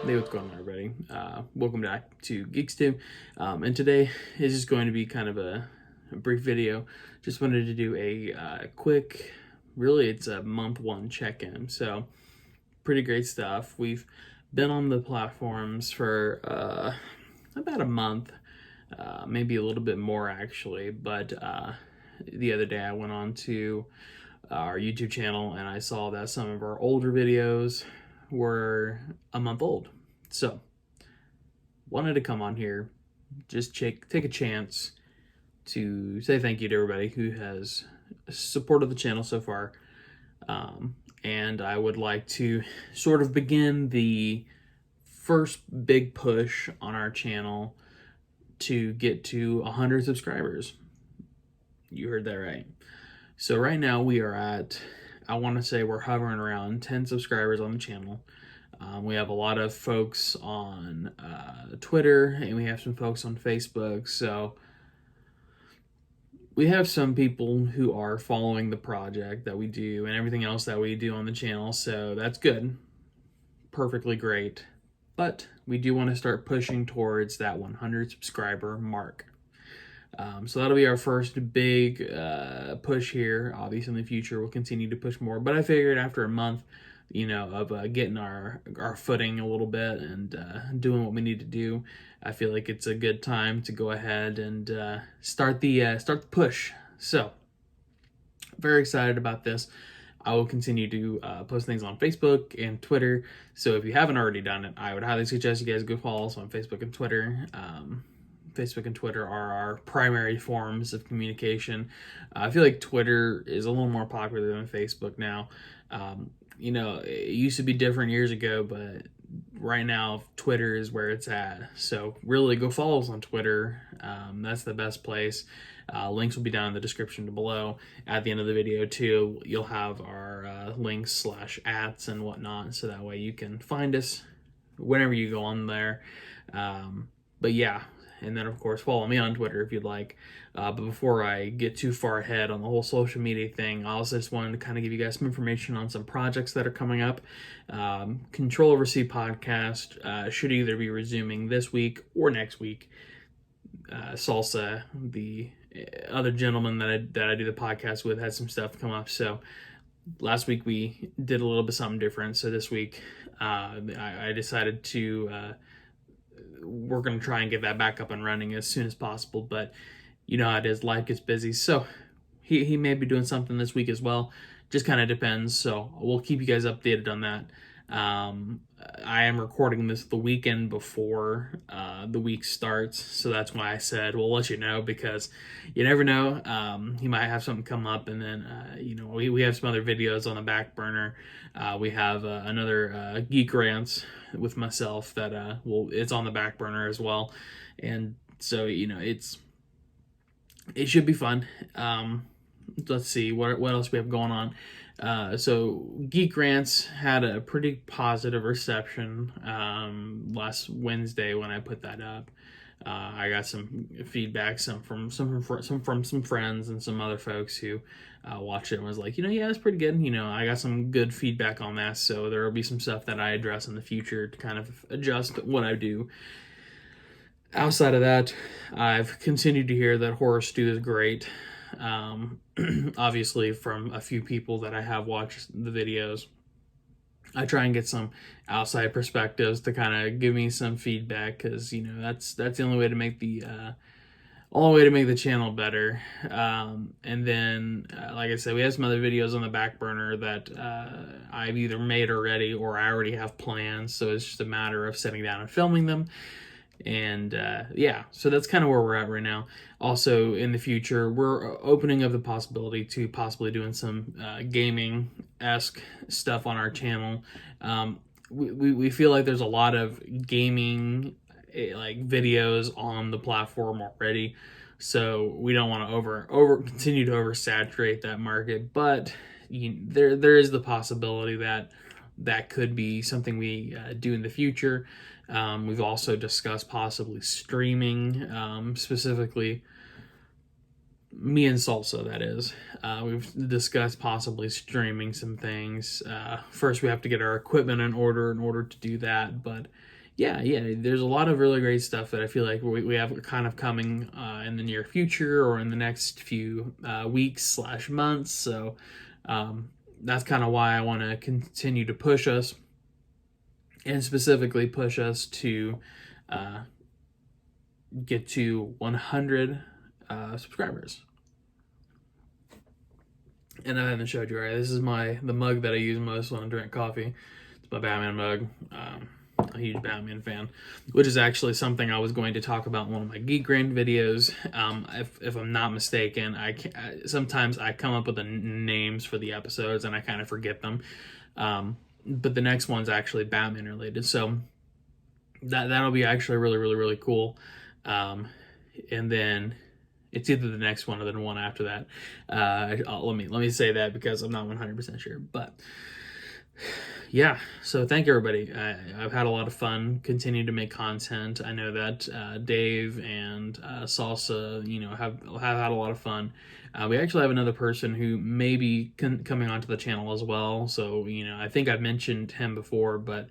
Hey, what's going on, everybody? Welcome back to Geek Stew. And today is just going to be kind of a brief video. Just wanted to do a quick, really, it's a month one check-in. So, pretty great stuff. We've been on the platforms for about a month, maybe a little bit more actually. But the other day I went on to our YouTube channel and I saw that some of our older videos were a month old. So, wanted to come on here, just take a chance to say thank you to everybody who has supported the channel so far. And I would like to sort of begin the first big push on our channel to get to 100 subscribers. You heard that right. So right now we are at, I want to say we're hovering around 10 subscribers on the channel. We have a lot of folks on Twitter, and we have some folks on Facebook. So we have some people who are following the project that we do and everything else that we do on the channel. So that's good. Perfectly great. But we do want to start pushing towards that 100 subscriber mark. So that'll be our first big push here. Obviously, in the future, we'll continue to push more. But I figured after a month, of getting our footing a little bit and doing what we need to do, I feel like it's a good time to go ahead and start the push. So, very excited about this. I will continue to post things on Facebook and Twitter. So if you haven't already done it, I would highly suggest you guys go follow us on Facebook and Twitter. Facebook and Twitter are our primary forms of communication. I feel like Twitter is a little more popular than Facebook now. It used to be different years ago, but right now Twitter is where it's at. So really go follow us on Twitter. That's the best place. Links will be down in the description below. At the end of the video too, you'll have our links /ats and whatnot, so that way you can find us whenever you go on there. But yeah. And then, of course, follow me on Twitter if you'd like. But before I get too far ahead on the whole social media thing, I also just wanted to kind of give you guys some information on some projects that are coming up. Control Over C podcast should either be resuming this week or next week. Salsa, the other gentleman that I do the podcast with, has some stuff come up. So last week we did a little bit something different. So this week I decided to... we're going to try and get that back up and running as soon as possible, but you know how it is, life gets busy. So he may be doing something this week as well. Just kind of depends. So we'll keep you guys updated on that. I am recording this the weekend before the week starts. So that's why I said we'll let you know, because you never know. He might have something come up, and then, we have some other videos on the back burner. We have another Geek Rants with myself that it's on the back burner as well. And so, it should be fun. Let's see, what else we have going on. So Geek Rants had a pretty positive reception last Wednesday when I put that up. I got some feedback, some from some friends and some other folks who watched it and was like, yeah, it's pretty good. I got some good feedback on that, so there will be some stuff that I address in the future to kind of adjust what I do. Outside of that, I've continued to hear that Horror Stew is great. Obviously from a few people that I have watched the videos. I try and get some outside perspectives to kind of give me some feedback, because that's the only way to make the channel better. And then like I said, we have some other videos on the back burner that I've either made already or I already have plans, so it's just a matter of sitting down and filming them. And so that's kind of where we're at right now. Also, in the future, we're opening up the possibility to possibly doing some gaming-esque stuff on our channel. We feel like there's a lot of gaming videos on the platform already, so we don't want to continue to oversaturate that market. But there is the possibility that could be something we do in the future. We've also discussed possibly streaming, specifically me and Salsa, that is. We've discussed possibly streaming some things. First, we have to get our equipment in order to do that, but yeah, there's a lot of really great stuff that I feel like we have kind of coming in the near future or in the next few weeks/months. So that's kind of why I want to continue to push us, and specifically push us to uh, get to 100 subscribers. And I haven't showed you, right? This is the mug that I use most when I drink coffee. It's my Batman mug. A huge Batman fan, which is actually something I was going to talk about in one of my Geek Grain videos. If I'm not mistaken, sometimes I come up with the names for the episodes and I kind of forget them. But the next one's actually Batman related, so that'll be actually really, really, really cool. And then it's either the next one or the one after that. Let me say that because I'm not 100% sure, but yeah, so thank you, everybody. I've had a lot of fun continuing to make content. I know that Dave and Salsa, have had a lot of fun. We actually have another person who may be coming onto the channel as well. So, I think I've mentioned him before, but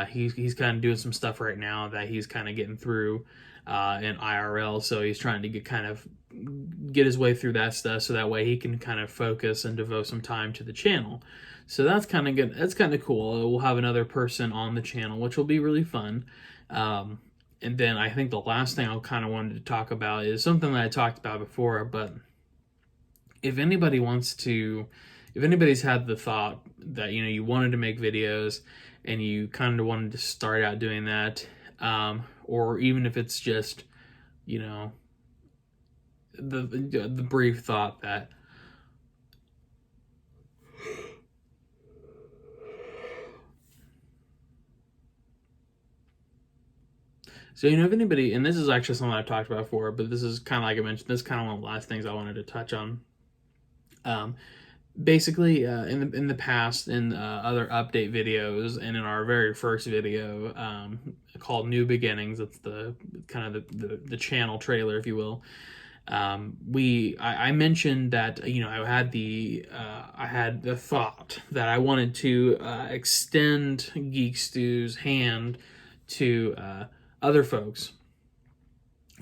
he's kind of doing some stuff right now that he's kind of getting through in IRL. So he's trying to get his way through that stuff so that way he can kind of focus and devote some time to the channel. So that's kind of good. That's kind of cool. We'll have another person on the channel, which will be really fun. And then I think the last thing I kind of wanted to talk about is something that I talked about before, but if anybody's had the thought that, you wanted to make videos and you kind of wanted to start out doing that, or even if it's just, the brief thought that, so, if anybody, and this is actually something I've talked about before, but this is kind of like I mentioned, this is kind of one of the last things I wanted to touch on. Basically, in the past, in other update videos, and in our very first video called New Beginnings, that's the kind of the channel trailer, if you will. I mentioned that I had the thought that I wanted to extend Geek Stew's hand to other folks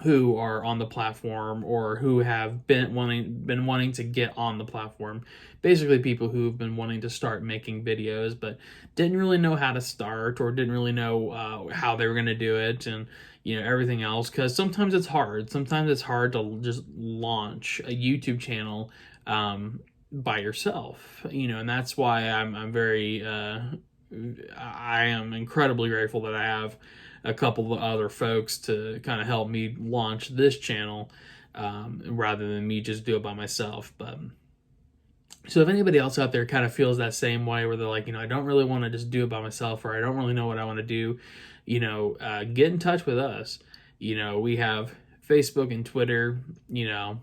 who are on the platform or who have been wanting to get on the platform. Basically, people who've been wanting to start making videos but didn't really know how to start or didn't really know how they were going to do it, and everything else, because sometimes it's hard. Sometimes it's hard to just launch a YouTube channel by yourself, and that's why I'm very I am incredibly grateful that I have a couple of other folks to kind of help me launch this channel rather than me just do it by myself. But so if anybody else out there kind of feels that same way, where they're like, I don't really want to just do it by myself, or I don't really know what I want to do, get in touch with us. We have Facebook and Twitter. I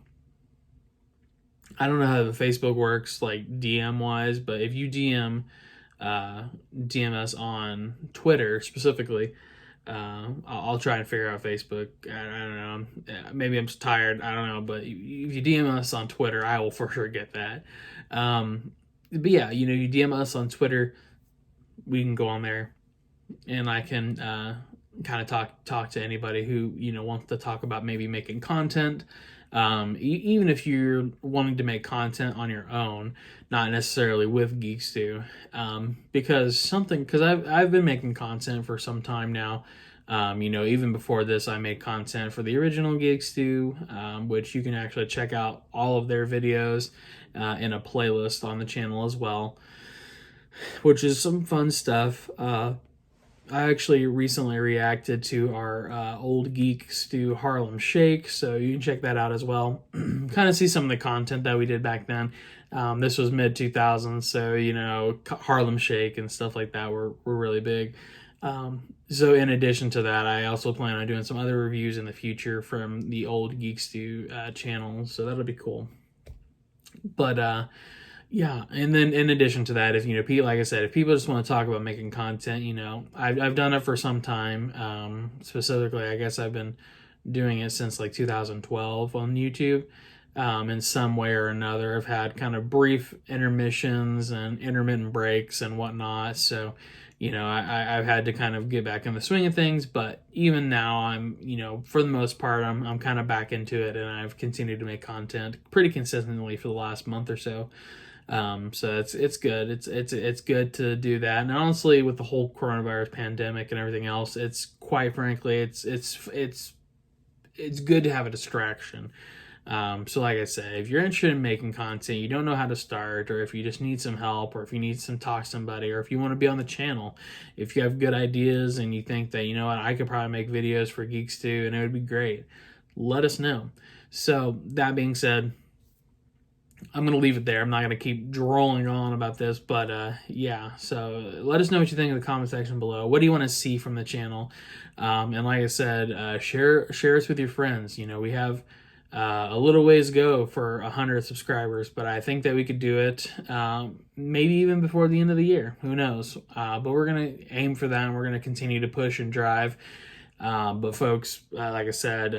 don't know how the Facebook works, like DM wise, but if you DM us on Twitter specifically, I'll try and figure out Facebook. I don't know. Maybe I'm just tired. I don't know. But if you DM us on Twitter, I will for sure get that. But yeah, you DM us on Twitter, we can go on there, and I can kind of talk to anybody who wants to talk about maybe making content. Even if you're wanting to make content on your own, not necessarily with Geek Stew, because I've been making content for some time now. Even before this, I made content for the original Geek Stew, which you can actually check out all of their videos in a playlist on the channel as well, which is some fun stuff. I actually recently reacted to our old Geek Stew Harlem Shake, so you can check that out as well. Kind of see some of the content that we did back then. This was mid 2000s, so Harlem Shake and stuff like that were really big. So in addition to that, I also plan on doing some other reviews in the future from the old Geek Stew channel, so that'll be cool. But yeah, and then in addition to that, if like I said, if people just want to talk about making content, I've done it for some time. Specifically, I guess I've been doing it since like 2012 on YouTube. In some way or another, I've had kind of brief intermissions and intermittent breaks and whatnot. So, I've had to kind of get back in the swing of things, but even now I'm, for the most part, I'm kind of back into it, and I've continued to make content pretty consistently for the last month or so. So it's good. It's good to do that. And honestly, with the whole coronavirus pandemic and everything else, it's quite frankly, it's good to have a distraction. So like I said, if you're interested in making content, you don't know how to start, or if you just need some help, or if you need some talk to somebody, or if you want to be on the channel, if you have good ideas and you think that, I could probably make videos for Geek Stew and it would be great, let us know. So that being said, I'm going to leave it there. I'm not going to keep droning on about this, but yeah. So let us know what you think in the comment section below. What do you want to see from the channel? And like I said, share us with your friends. We have a little ways to go for 100 subscribers, but I think that we could do it maybe even before the end of the year. Who knows? But we're going to aim for that, and we're going to continue to push and drive. But folks, like I said,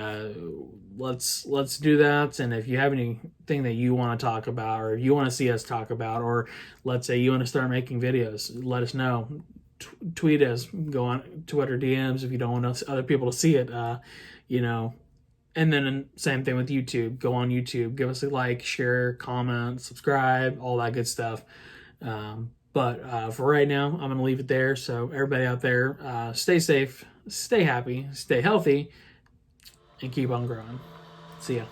let's do that. And if you have anything that you want to talk about, or you want to see us talk about, or let's say you want to start making videos, let us know. Tweet us, go on Twitter DMs if you don't want other people to see it. And then same thing with YouTube. Go on YouTube, give us a like, share, comment, subscribe, all that good stuff. But for right now, I'm going to leave it there. So everybody out there, stay safe, stay happy, stay healthy, and keep on growing. See ya.